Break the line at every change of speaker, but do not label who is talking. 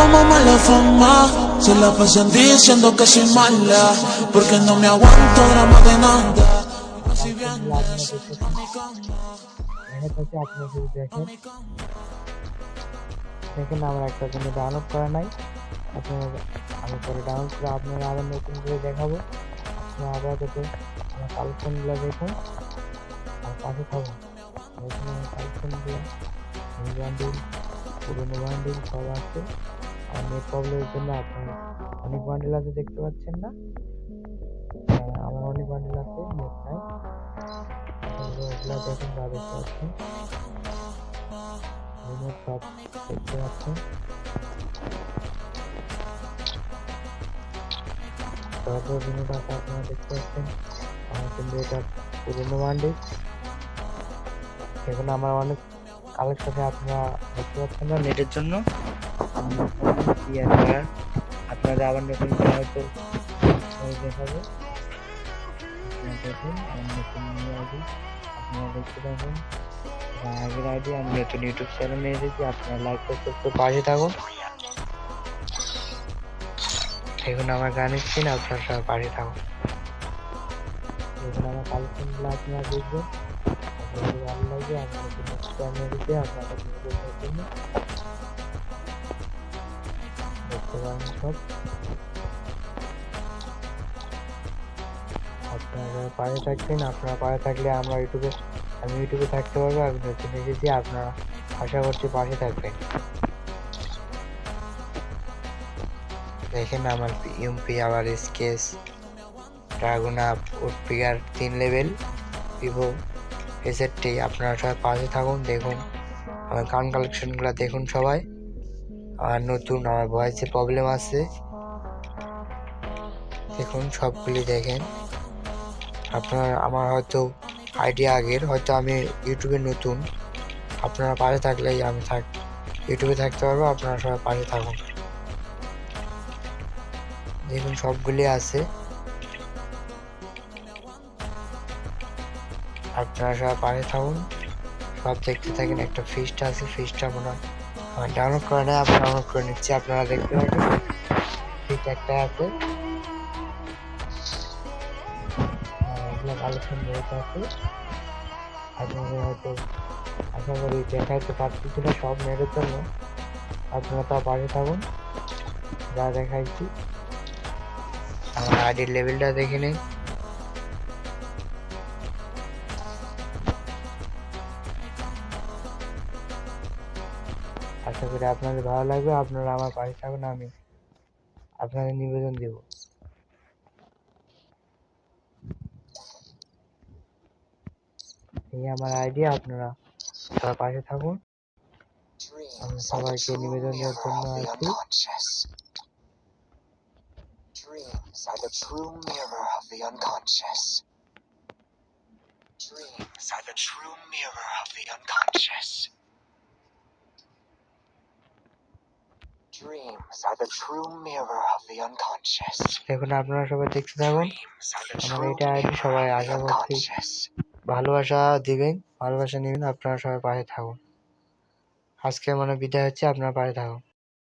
fama, mala fama. Se la pasan diciendo que soy mala, porque no me aguanto drama de nada. Si vienes a mi cama,
আপনারা যদি দেখেন আমার একটা কোনো download করা নাই। আপনারা আমি পরে ডাউনলোড করে আপনারা আবার নতুন করে দেখাবো। আপনারা আপাতত আমার কালেকশনগুলো দেখুন আর পাশে থাকুন। এখানে আমার কালেকশনগুলো নিউ বান্ডিল, পুরোনো বান্ডিল সব আছে। আর নেট প্রবলেমের জন্য আপনারা অনেক বান্ডিল আছে দেখতে পাচ্ছেন না। আমার অনেক বান্ডিল আছে, নেট নাই। এগুলো দেখুন যা দেখতে পাচ্ছেন, রিমোট সব দেখতে পাচ্ছেন। তারপর রিমোট আছে আপনারা দেখতে পাচ্ছেন। কিন্তু এটা পুরোনো বান্ডিল। এখন আমার অনেক কালেকশনে আপনারা দেখতে পাচ্ছেন না নেটের জন্য। আপনারা আবার নতুন করে হয়তো দেখাবো। দেখুন আমার নতুন আইডি আপনারা দেখতে পাবেন। আগের আইডি আমি নতুন ইউটিউব চ্যানেল নিয়ে এসেছি। আপনারা লাইক করতে পাশে থাকুন। এখন আমার গানের সিন আপনারা সবাই পাশে থাকুন। এখন আমার কালেকশনগুলো আপনারা দেখবেন, আপনাদের ভালো লাগবে। আমি নতুন চ্যানেল দিতে আপনাদের জন্য দেখতে পারেন সব। আপনারা পাশে থাকবেন। আপনারা পাশে থাকলে আমি ইউটিউবে থাকতে পারবো। আমি নতুন এসেছি, আপনারা আশা করছি পাশে থাকবেন। দেখেন আমার ইউএমপি, আবার sketch, dragon up, woodpecker 3 level, ভিভো এসেটটি। আপনারা সবাই পাশে থাকুন, দেখুন আমার গান কালেকশনগুলো দেখুন সবাই। আর নতুন আমার ভয়েসে প্রবলেম আছে, দেখুন সবগুলি দেখেন। আপনার আমার হয়তো আইডিয়া আগের, হয়তো আমি ইউটিউবে নতুন। আপনারা পাশে থাকলেই আমি ইউটিউবে থাকতে পারবো। আপনারা সবাই পাশে থাকুন, দেখুন সবগুলি আছে। আপনারা সবাই পাশে থাকুন, সব দেখতে থাকেন। একটা ফিস্ট আছে, ফিস্টটা মনে হয় আমার ডাউনলোড করা নেই, আমি ডাউনলোড করে নিচ্ছি। আপনারা দেখতে পাবেন ফিস্ট একটা আছে। এগুলো কালেকশন বহুত আছে। আপনাদের হয়তো আশা করি দেখাইতে পারতেছি না সব নেটের জন্য। আপনারা তা পাশে থাকুন, যা দেখাইছি। আমার আইডির লেভেলটা দেখে নিন। আশা করি আপনাদের ভালো লাগবে। আপনারা আমার পাশে থাকুন, আমি আপনাদের নিবেদন দেব। এই আমার আইডিয়া, আপনারা সবার পাশে থাকুন। আমি সবাইকে নিবেদন দেওয়ার জন্য আছি।
Dreams are the true mirror of the unconscious. Dreams are the true mirror of the unconscious. Dreams are the true mirror of the unconscious.
দেখুন আপনারা সবাই দেখতে থাকুন। আমার এটা আইডি, সবাই আশা করছি ভালোবাসা দিবেন, ভালোবাসা নেবেন। আপনারা সবাই পাশে থাকুন। আজকে বিদায় হচ্ছে, আপনারা পাশে থাকুন।